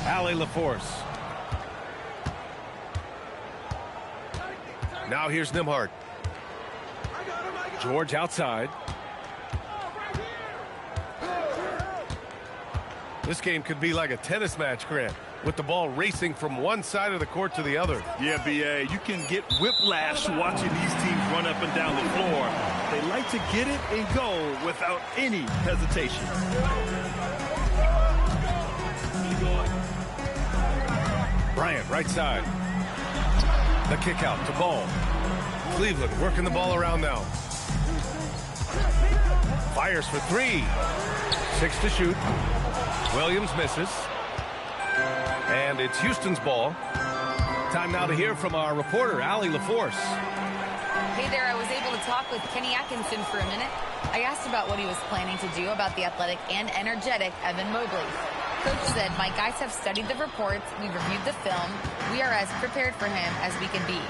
Allie LaForce. Now here's Nembhard. George outside. This game could be like a tennis match, Grant, with the ball racing from one side of the court to the other. Yeah, B.A., you can get whiplash watching these teams run up and down the floor. They like to get it and go without any hesitation. Bryant, right side. The kick out to Ball. Cleveland working the ball around now. Fires for three. 6 to shoot. Williams misses. And it's Houston's ball. Time now to hear from our reporter, Allie LaForce. Hey there, I was able to talk with Kenny Atkinson for a minute. I asked about what he was planning to do about the athletic and energetic Evan Mobley. Coach said, my guys have studied the reports, we've reviewed the film, we are as prepared for him as we can be.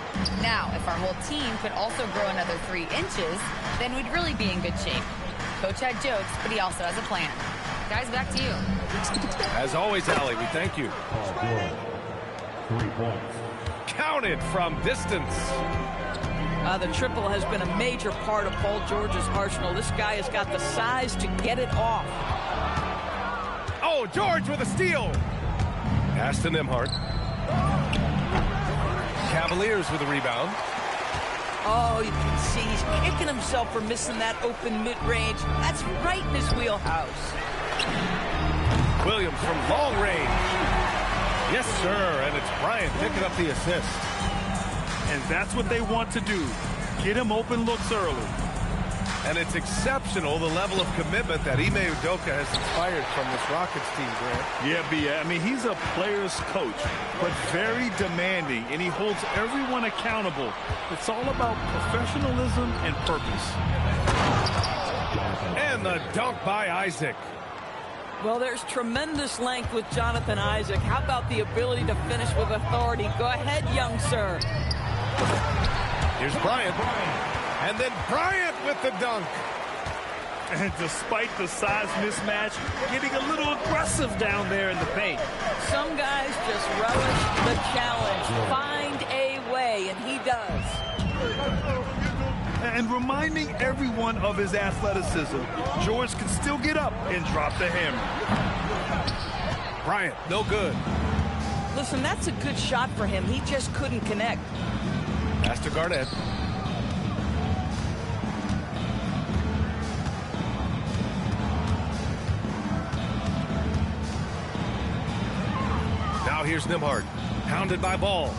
Now, if our whole team could also grow another 3 inches, then we'd really be in good shape. Coach had jokes, but he also has a plan. Guys, back to you. As always, Allie, we thank you. 3 points. Counted from distance. The triple has been a major part of Paul George's arsenal. This guy has got the size to get it off. Oh, George with a steal. Pass to Nembhard. Cavaliers with a rebound. Oh, you can see he's kicking himself for missing that open mid-range. That's right in his wheelhouse. Williams from long range. Yes, sir, and it's Bryant picking up the assist. And that's what they want to do. Get him open looks early. And it's exceptional, the level of commitment that Ime Udoka has inspired from this Rockets team, Grant. Yeah, B.A. I mean, he's a player's coach, but very demanding, and he holds everyone accountable. It's all about professionalism and purpose. And the dunk by Isaac. Well, there's tremendous length with Jonathan Isaac. How about the ability to finish with authority? Go ahead, young sir. Here's Bryant. And then Bryant with the dunk. And despite the size mismatch, getting a little aggressive down there in the paint. Some guys just relish the challenge. Find a way, and he does. And reminding everyone of his athleticism, George can still get up and drop the hammer. Bryant, no good. Listen, that's a good shot for him. He just couldn't connect. Pass to Garnett. Now here's Nembhard. Pounded by Ball.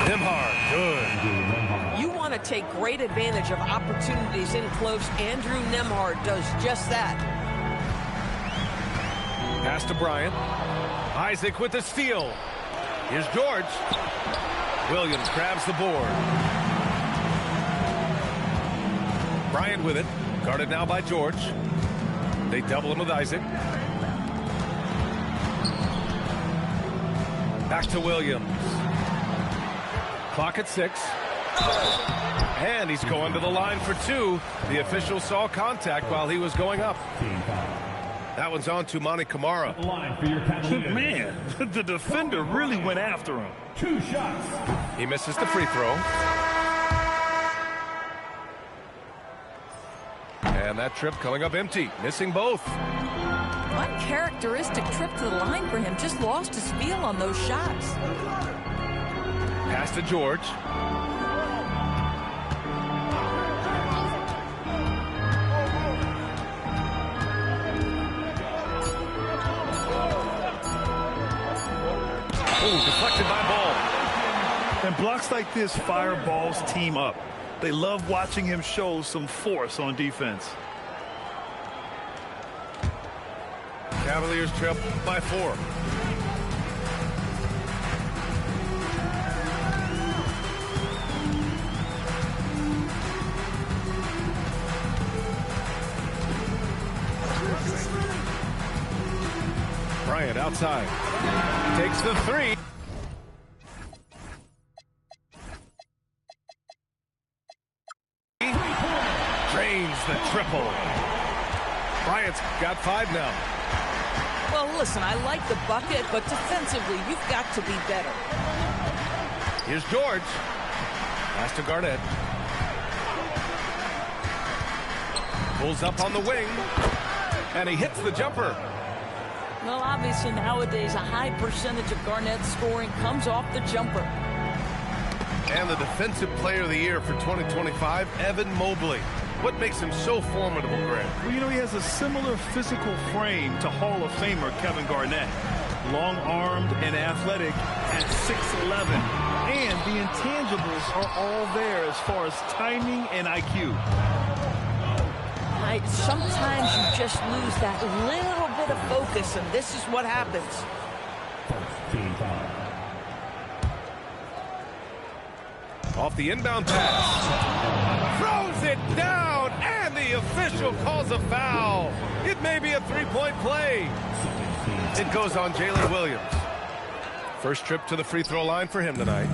Nembhard, good. You want to take great advantage of opportunities in close. Andrew Nembhard does just that. Pass to Bryant. Isaac with the steal. Here's George. Williams grabs the board. Bryant with it. Guarded now by George. They double him with Isaac. Back to Williams. Clock at 6. And he's going to the line for 2. The official saw contact while he was going up. That one's on to Monty Kamara. Man, the defender really went after him. 2 shots. He misses the free throw. And that trip coming up empty. Missing both. Uncharacteristic trip to the line for him. Just lost his feel on those shots. Pass to George. Oh, deflected by Ball. And blocks like this fire Ball's team up. They love watching him show some force on defense. Cavaliers trip by 4. Bryant outside. Takes the 3. Drains the triple. Bryant's got 5 now. Well, listen, I like the bucket, but defensively, you've got to be better. Here's George. Pass to Garnett. Pulls up on the wing. And he hits the jumper. Well, obviously nowadays a high percentage of Garnett's scoring comes off the jumper. And the Defensive Player of the Year for 2025, Evan Mobley. What makes him so formidable, Greg? Well, you know, he has a similar physical frame to Hall of Famer Kevin Garnett. Long-armed and athletic at 6'11". And the intangibles are all there as far as timing and IQ. Sometimes you just lose that little bit of focus, and this is what happens. Off the inbound pass. Throws it down, and the official calls a foul. It may be a three-point play. It goes on Jalen Williams. First trip to the free throw line for him tonight.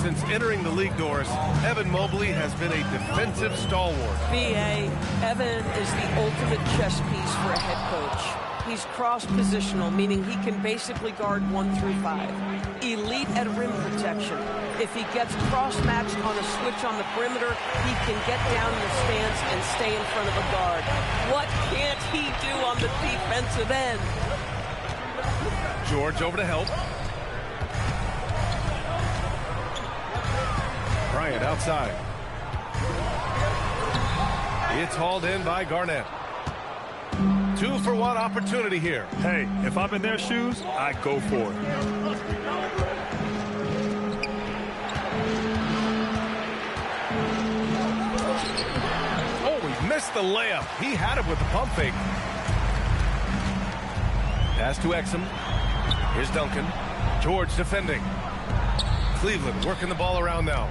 Since entering the league doors, Evan Mobley has been a defensive stalwart. B.A., Evan is the ultimate chess piece for a head coach. He's cross-positional, meaning he can basically guard 1 through 5. Elite at rim protection. If he gets cross-matched on a switch on the perimeter, he can get down in the stance and stay in front of a guard. What can't he do on the defensive end? George over to help. Bryant outside. It's hauled in by Garnett. 2-for-1 opportunity here. Hey, if I'm in their shoes, I go for it. Oh, he missed the layup. He had it with the pump fake. Pass to Exum. Here's Duncan. George defending. Cleveland working the ball around now.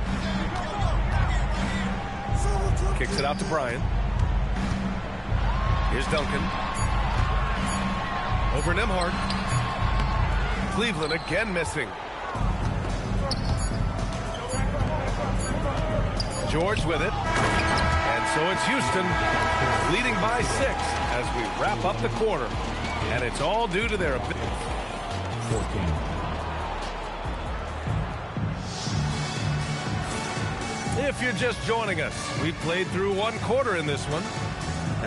Kicks it out to Bryant. Here's Duncan. Over Nembhard. Cleveland again missing. George with it. And so it's Houston leading by 6 as we wrap up the quarter. And it's all due to their ability. 14. If you're just joining us, we've played through one quarter in this one.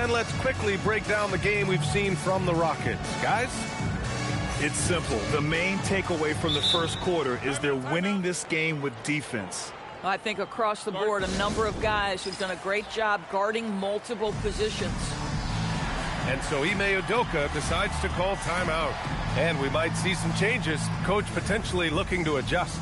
And let's quickly break down the game we've seen from the Rockets. Guys? It's simple. The main takeaway from the first quarter is they're winning this game with defense. I think across the board, a number of guys who've done a great job guarding multiple positions. And so Ime Udoka decides to call timeout. And we might see some changes. Coach potentially looking to adjust.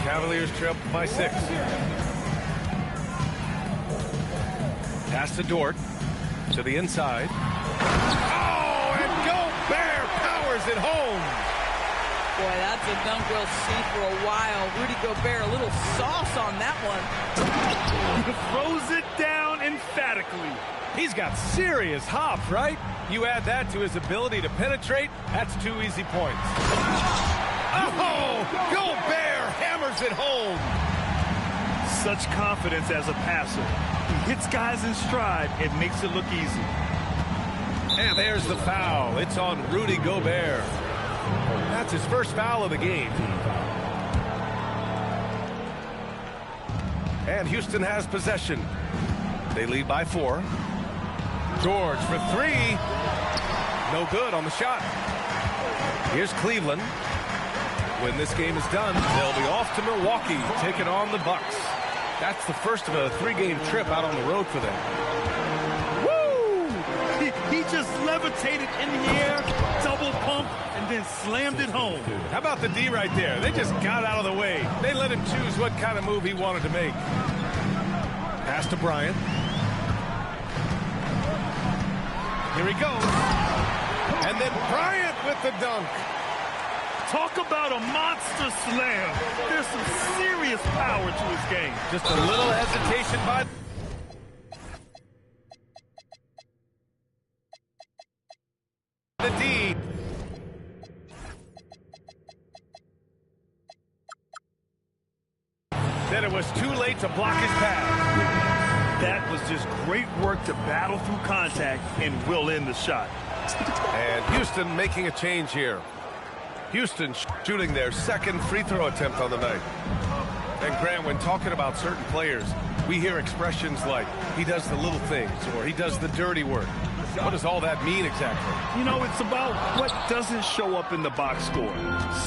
Cavaliers trail by 6. Pass to Dort. To the inside. Oh, and Gobert powers it home. Boy, that's a dunk we'll see for a while. Rudy Gobert, a little sauce on that one. He throws it down emphatically. He's got serious hop, right? You add that to his ability to penetrate, that's 2 easy points. Oh, Gobert hammers it home. Such confidence as a passer. He hits guys in stride. It makes it look easy. And there's the foul. It's on Rudy Gobert. That's his first foul of the game. And Houston has possession. They lead by 4. George for 3. No good on the shot. Here's Cleveland. When this game is done, they'll be off to Milwaukee, taking on the Bucks. That's the first of a 3-game trip out on the road for them. Woo! He just levitated in the air, double pump, and then slammed it home. How about the D right there? They just got out of the way. They let him choose what kind of move he wanted to make. Pass to Bryant. Here he goes. And then Bryant with the dunk. Talk about a monster slam. There's some serious power to his game. Just a little hesitation by the D. Then it was too late to block his pass. That was just great work to battle through contact and will in the shot. And Houston making a change here. Houston shooting their second free throw attempt on the night. And Grant, when talking about certain players, we hear expressions like, he does the little things, or he does the dirty work. What does all that mean exactly? You know, it's about what doesn't show up in the box score.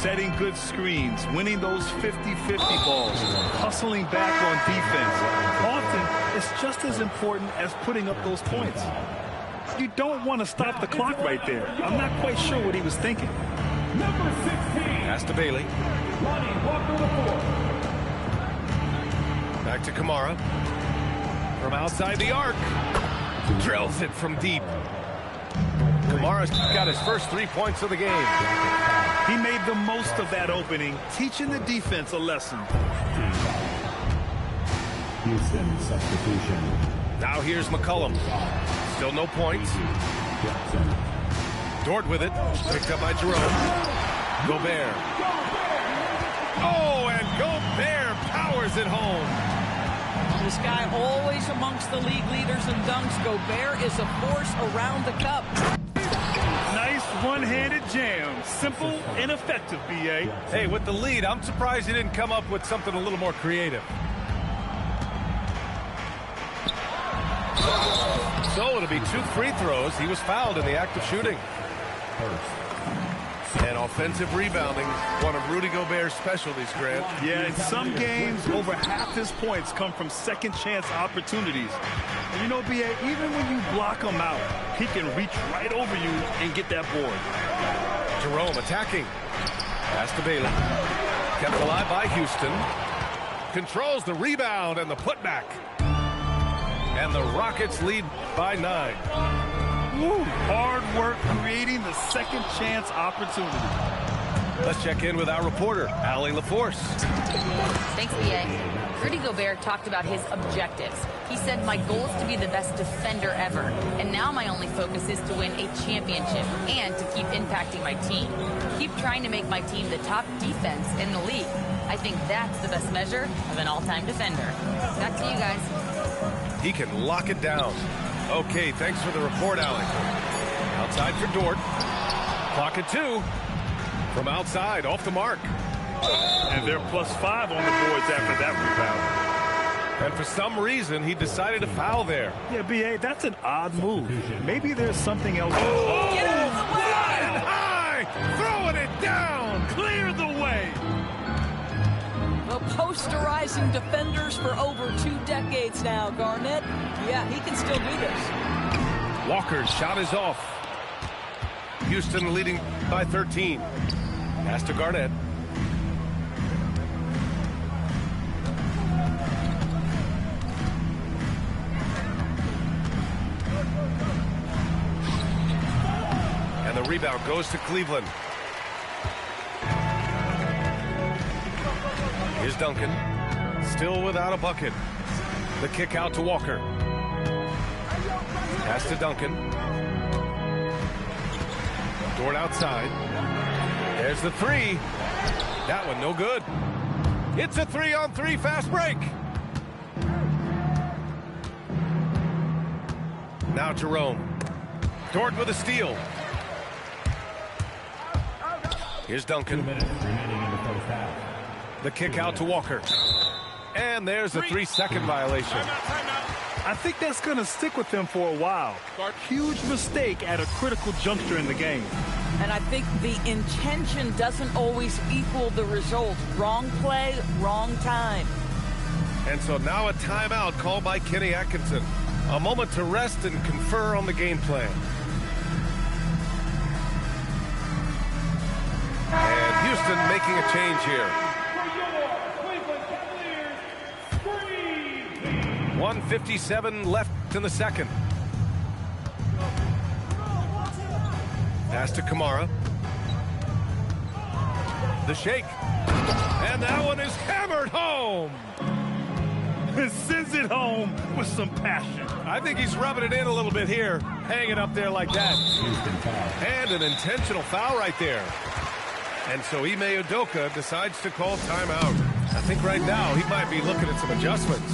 Setting good screens, winning those 50-50 balls, hustling back on defense. Often, it's just as important as putting up those points. You don't want to stop the clock right there. I'm not quite sure what he was thinking. Number 16. Pass to Bailey. Lonnie Walker IV. Back to Kamara. From outside the arc. Drills it from deep. Kamara's got his first 3 points of the game. He made the most of that opening, teaching the defense a lesson. Houston substitution. Now here's McCollum. Still no points. Dort with it. Picked up by Jerome. Gobert. Oh, and Gobert powers it home. This guy always amongst the league leaders in dunks. Gobert is a force around the cup. Nice one-handed jam. Simple and effective, B.A. Hey, with the lead, I'm surprised he didn't come up with something a little more creative. So it'll be 2 free throws. He was fouled in the act of shooting. And offensive rebounding, one of Rudy Gobert's specialties, Grant. Yeah, in some games, over half his points come from second-chance opportunities. And you know, B.A., even when you block him out, he can reach right over you and get that board. Jerome attacking. Pass to Bailey. Kept alive by Houston. Controls the rebound and the putback. And the Rockets lead by 9. Woo. Hard work creating the second chance opportunity. Let's check in with our reporter, Allie LaForce. Thanks, B.A. Rudy Gobert talked about his objectives. He said, my goal is to be the best defender ever. And now my only focus is to win a championship and to keep impacting my team. Keep trying to make my team the top defense in the league. I think that's the best measure of an all-time defender. Back to you guys. He can lock it down. Okay, thanks for the report, Allie. Outside for Dort. Clock at 2. From outside, off the mark. And they're +5 on the boards after that rebound. And for some reason, he decided to foul there. Yeah, B.A., that's an odd move. Maybe there's something else. Oh, Get out of the way! flying high! Throwing it down! Clear the way! The posterizing defenders for over 2 decades now, Garnett. Yeah, he can still do this. Walker's shot is off. Houston leading by 13. Pass to Garnett. And the rebound goes to Cleveland. Here's Duncan. Still without a bucket. The kick out to Walker. Pass to Duncan. Dort outside. There's the 3. That one no good. It's a 3-on-3 fast break. Now Jerome. Dort with a steal. Here's Duncan. 2 minutes remaining in the first half. The kick out to Walker. And there's a 3-second violation. I think that's going to stick with him for a while. Huge mistake at a critical juncture in the game. And I think the intention doesn't always equal the result. Wrong play, wrong time. And so now a timeout called by Kenny Atkinson. A moment to rest and confer on the game plan. And Houston making a change here. 1:57 left in the second. Pass to Kamara. The shake. And that one is hammered home. Sends it home with some passion. I think he's rubbing it in a little bit here. Hanging up there like that. And an intentional foul right there. And so Ime Udoka decides to call timeout. I think right now he might be looking at some adjustments.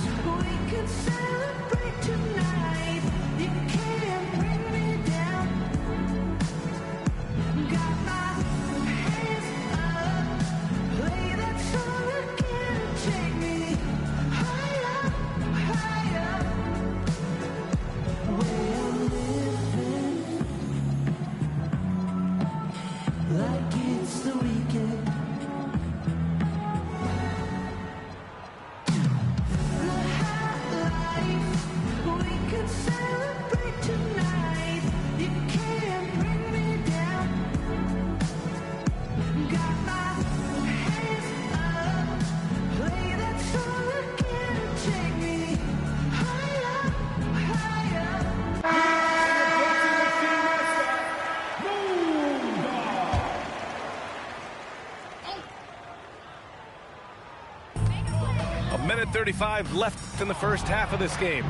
Minute 35 left in the first half of this game.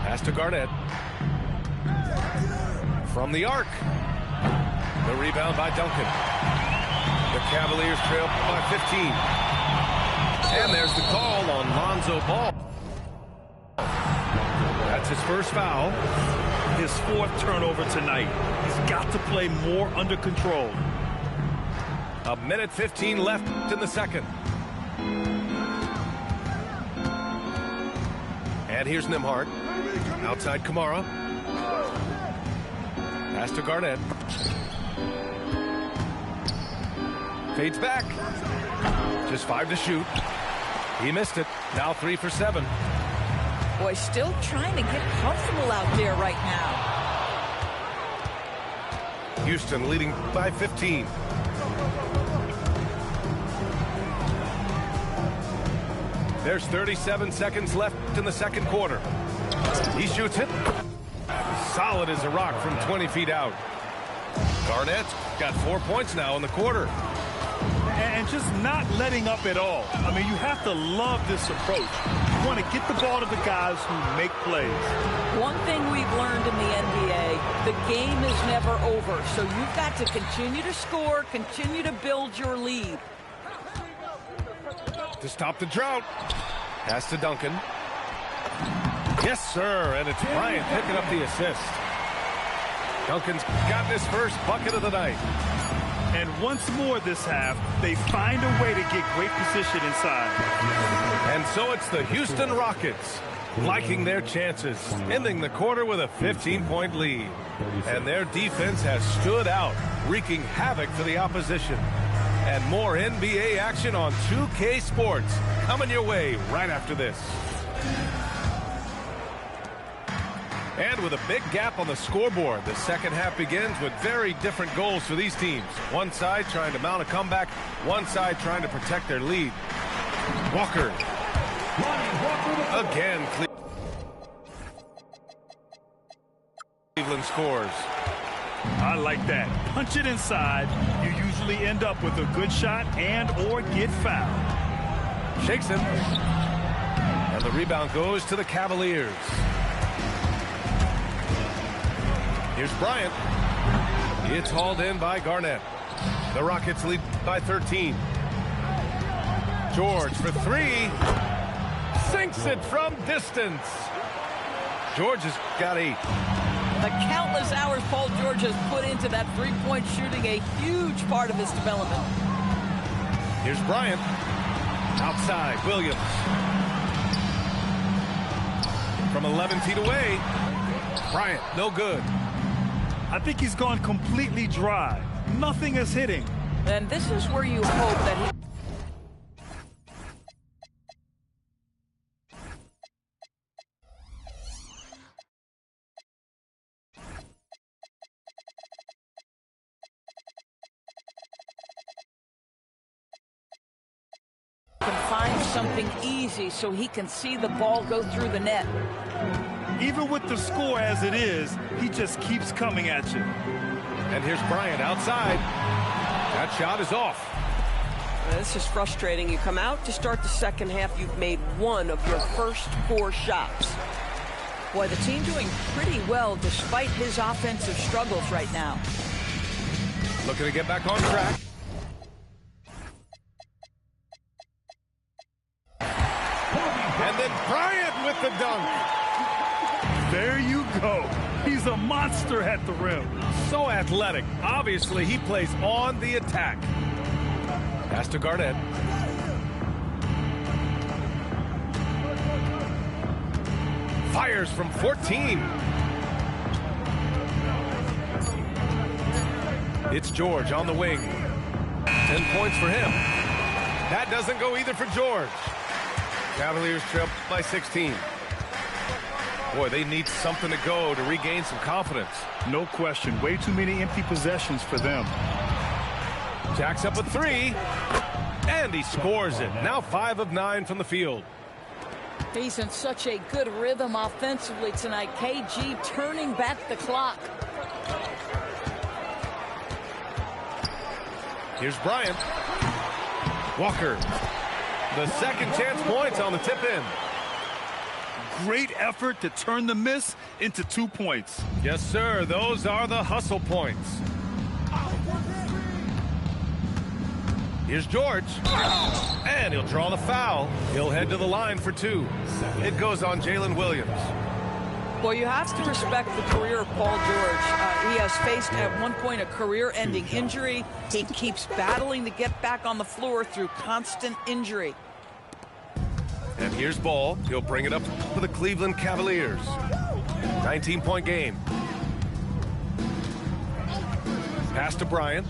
Pass to Garnett. From the arc. The rebound by Duncan. The Cavaliers trail by 15. And there's the call on Lonzo Ball. That's his first foul. His fourth turnover tonight. He's got to play more under control. A minute 15 left in the second. And here's Nembhard. Outside Kamara. Pass to Garnett. Fades back. Just 5 to shoot. He missed it. Now 3 for 7. Boy, still trying to get comfortable out there right now. Houston leading by 15. There's 37 seconds left in the second quarter. He shoots it. Solid as a rock from 20 feet out. Garnett's got 4 points now in the quarter. And just not letting up at all. I mean, you have to love this approach. You want to get the ball to the guys who make plays. One thing we've learned in the NBA, the game is never over. So you've got to continue to score, continue to build your lead. To stop the drought. Pass to Duncan. Yes, sir. And it's Bryant picking up the assist. Duncan's got his first bucket of the night. And once more this half, they find a way to get great position inside. And so it's the Houston Rockets liking their chances, ending the quarter with a 15-point lead. And their defense has stood out, wreaking havoc for the opposition. And more NBA action on 2K Sports coming your way right after this. And with a big gap on the scoreboard, the second half begins with very different goals for these teams. One side trying to mount a comeback, one side trying to protect their lead. Walker. Again, Cleveland scores. I like that. Punch it inside. You usually end up with a good shot and or get fouled. Shakes him. And the rebound goes to the Cavaliers. Here's Bryant. It's hauled in by Garnett. The Rockets lead by 13. George for 3. Sinks it from distance. George has got 8. The countless hours Paul George has put into that three-point shooting, a huge part of his development. Here's Bryant. Outside, Williams. From 11 feet away. Bryant, no good. I think he's gone completely dry. Nothing is hitting. And this is where you hope that he... can find something easy so he can see the ball go through the net. Even with the score as it is, he just keeps coming at you. And here's Bryant outside. That shot is off. This is frustrating. You come out to start the second half, you've made one of your first 4 shots. Boy, the team doing pretty well despite his offensive struggles right now. Looking to get back on track. And then Bryant with the dunk. There you go. He's a monster at the rim. So athletic. Obviously, he plays on the attack. Pass to Garnett. Fires from 14. It's George on the wing. 10 points for him. That doesn't go either for George. Cavaliers trail by 16. Boy, they need something to go to regain some confidence. No question. Way too many empty possessions for them. Jacks up a 3. And he scores it. Now 5 of 9 from the field. He's in such a good rhythm offensively tonight. KG turning back the clock. Here's Bryant. Walker. The second chance points on the tip in. Great effort to turn the miss into 2 points. Yes, sir. Those are the hustle points. Here's George. And he'll draw the foul. He'll head to the line for 2. It goes on Jalen Williams. Well, you have to respect the career of Paul George. He has faced at one point a career-ending injury. He keeps battling to get back on the floor through constant injury. And here's Ball. He'll bring it up for the Cleveland Cavaliers. 19-point game. Pass to Bryant.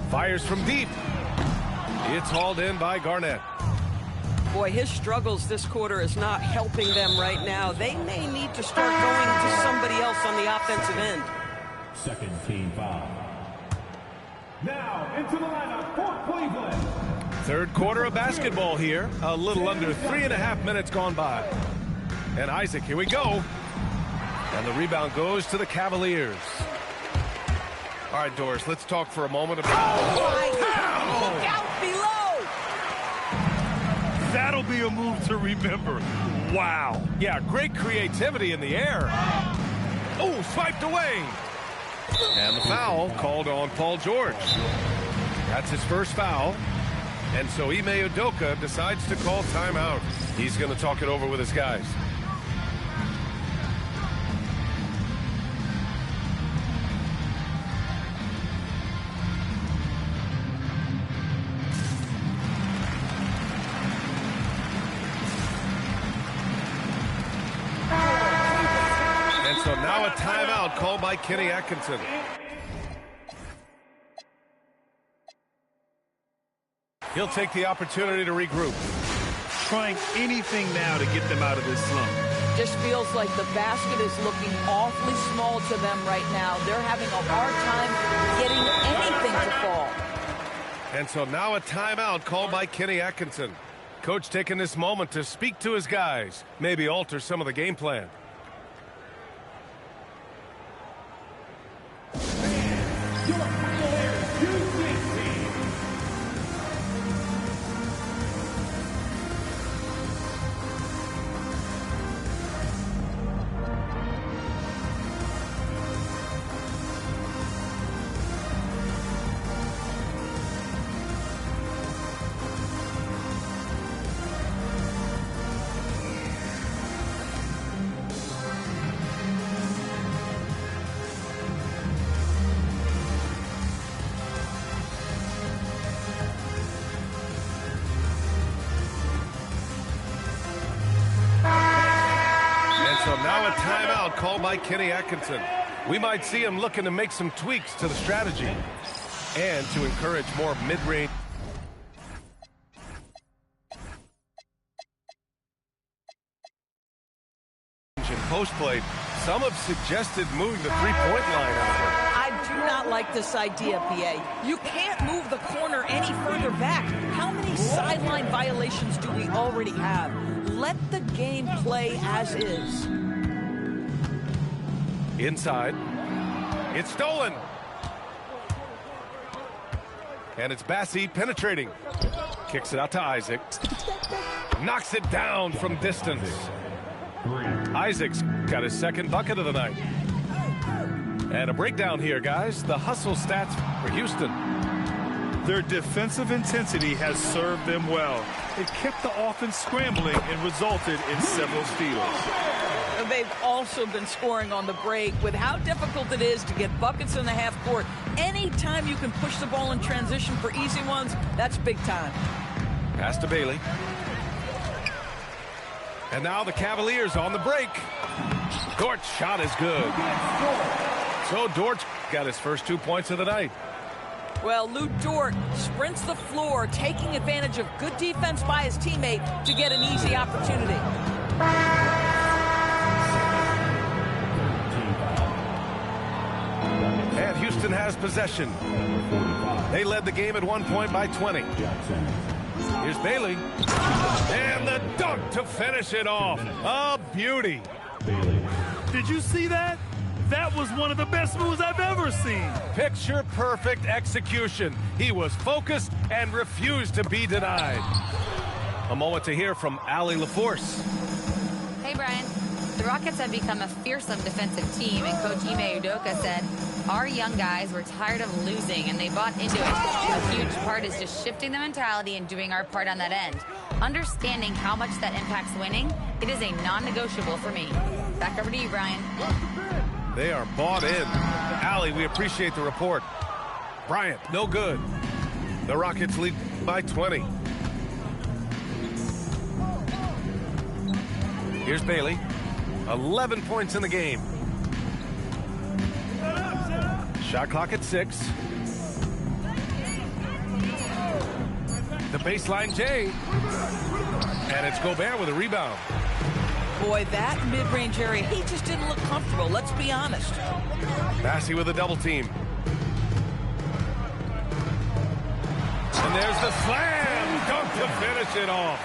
Fires from deep. It's hauled in by Garnett. Boy, his struggles this quarter is not helping them right now. They may need to start going to somebody else on the offensive end. Second team foul. Now into the lineup for Cleveland. Third quarter of basketball here. A little under 3.5 minutes gone by. And Isaac, here we go. And the rebound goes to the Cavaliers. All right, Doris, let's talk for a moment about... Look out below! That'll be a move to remember. Wow. Yeah, great creativity in the air. Oh, swiped away. And the foul called on Paul George. That's his first foul. And so Ime Udoka decides to call timeout. He's going to talk it over with his guys. And so now a timeout called by Kenny Atkinson. He'll take the opportunity to regroup. Trying anything now to get them out of this slump. Just feels like the basket is looking awfully small to them right now. They're having a hard time getting anything to fall. And so now a timeout called by Kenny Atkinson. Coach taking this moment to speak to his guys, maybe alter some of the game plan. So now a timeout called by Kenny Atkinson. We might see him looking to make some tweaks to the strategy and to encourage more mid-range. In post play, some have suggested moving the three-point line out. I do not like this idea, PA. You can't move the corner any further back. How many sideline violations do we already have? let the game play as is. Inside. It's stolen. And it's Bassey penetrating. Kicks it out to Isaac. Knocks it down from distance. Isaac's got his second bucket of the night. And a breakdown here, guys. The hustle stats for Houston. Their defensive intensity has served them well. It kept the offense scrambling and resulted in several steals. They've also been scoring on the break. With how difficult it is to get buckets in the half court, anytime you can push the ball in transition for easy ones, that's big time. Pass to Bailey. And now the Cavaliers on the break. Dort's shot is good. So Dort got his first 2 points of the night. Well, Lou Dort sprints the floor, taking advantage of good defense by his teammate to get an easy opportunity. And Houston has possession. They led the game at 1 point by 20. Here's Bailey. And the dunk to finish it off. A beauty. Did you see that? That was one of the best moves I've ever seen. Picture perfect execution. He was focused and refused to be denied. A moment to hear from Allie LaForce. Hey, Brian. The Rockets have become a fearsome defensive team, and Coach Ime Udoka said, our young guys were tired of losing, and they bought into it. A huge part is just shifting the mentality and doing our part on that end. Understanding how much that impacts winning, it is a non-negotiable for me. Back over to you, Brian. They are bought in. Allie, we appreciate the report. Bryant, no good. The Rockets lead by 20. Here's Bailey. 11 points in the game. Shot clock at 6. The baseline J. And it's Gobert with a rebound. Boy, that mid-range area, he just didn't look comfortable, let's be honest. Bassey with a double team. And there's the slam dunk to finish it off.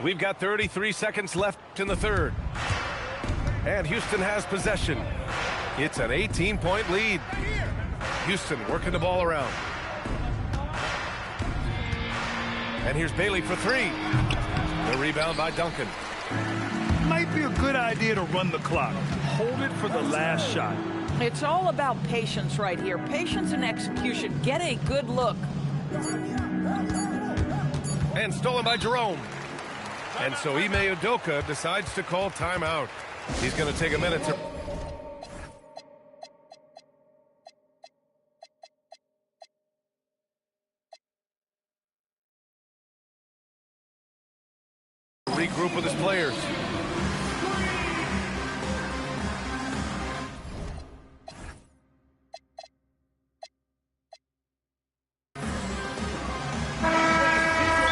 We've got 33 seconds left in the third. And Houston has possession. It's an 18-point lead. Houston working the ball around. And here's Bailey for 3. The rebound by Duncan. Might be a good idea to run the clock. Hold it for the last shot. It's all about patience right here. Patience and execution. Get a good look. And stolen by Jerome. And so Ime Udoka decides to call timeout. He's going to take a minute to... regroup with his players.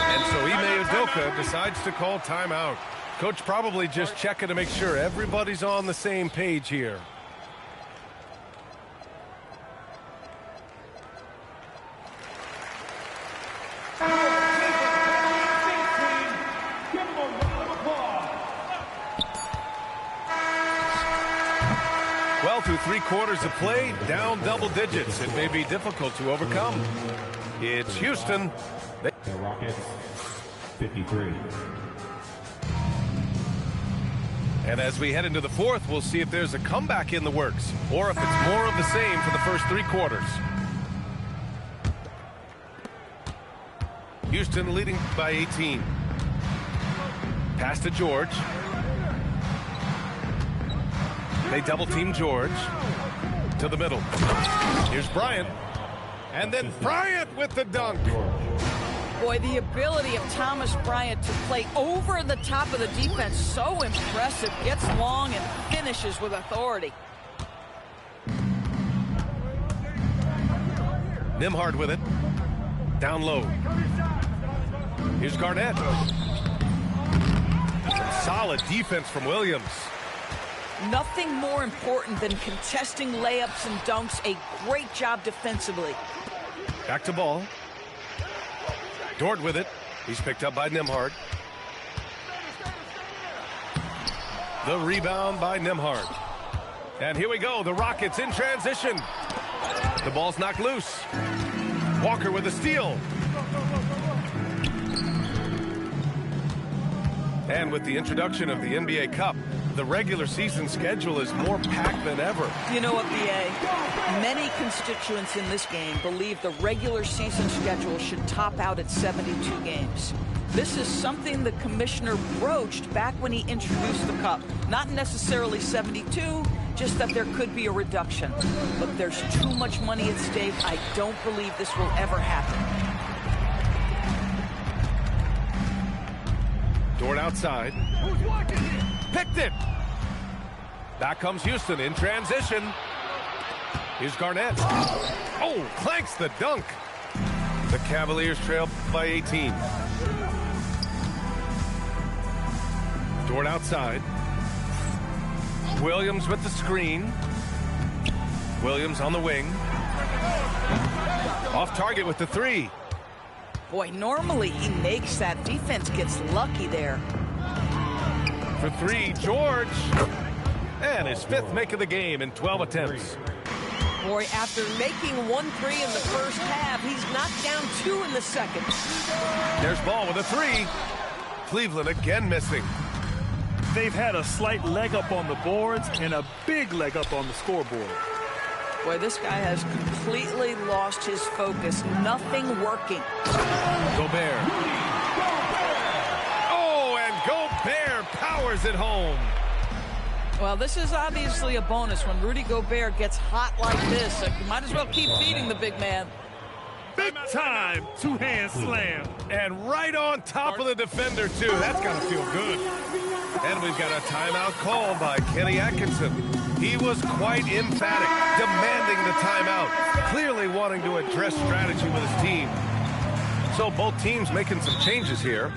And so Ime Udoka decides to call timeout. Coach probably just checking to make sure everybody's on the same page here. Well, through 3 quarters of play, down double digits. It may be difficult to overcome. It's Houston. The Rockets, 53. And as we head into the fourth, we'll see if there's a comeback in the works or if it's more of the same for the first 3 quarters. Houston leading by 18. Pass to George. They double team George to the middle. Here's Bryant. And then Bryant with the dunk. Boy, the ability of Thomas Bryant to play over the top of the defense, so impressive. Gets long and finishes with authority. Nembhard with it. Down low. Here's Garnett. Some solid defense from Williams. Nothing more important than contesting layups and dunks. A great job defensively. Back to ball. Dort with it. He's picked up by Nembhard. The rebound by Nembhard. And here we go. The Rockets in transition. The ball's knocked loose. Walker with a steal. And with the introduction of the NBA Cup, the regular season schedule is more packed than ever. You know what, BA? Many constituents in this game believe the regular season schedule should top out at 72 games. This is something the commissioner broached back when he introduced the Cup. Not necessarily 72, just that there could be a reduction. But there's too much money at stake. I don't believe this will ever happen. Dort outside. Picked it. Back comes Houston in transition. Here's Garnett. Oh, clanks the dunk. The Cavaliers trail by 18. Dort outside. Williams with the screen. Williams on the wing. Off target with the three. Boy, normally he makes that. Defense gets lucky there. For three, George. And his fifth make of the game in 12 attempts. Boy, after making 1-3 in the first half, he's knocked down 2 in the second. There's Ball with a three. Cleveland again missing. They've had a slight leg up on the boards and a big leg up on the scoreboard. Boy, this guy has completely lost his focus. Nothing working. Gobert. Oh, and Gobert powers it home. Well, this is obviously a bonus when Rudy Gobert gets hot like this. You might as well keep feeding the big man. Big time two-hand slam. And right on top of the defender, too. That's got to feel good. And we've got a timeout called by Kenny Atkinson. He was quite emphatic, demanding the timeout, clearly wanting to address strategy with his team. So both teams making some changes here.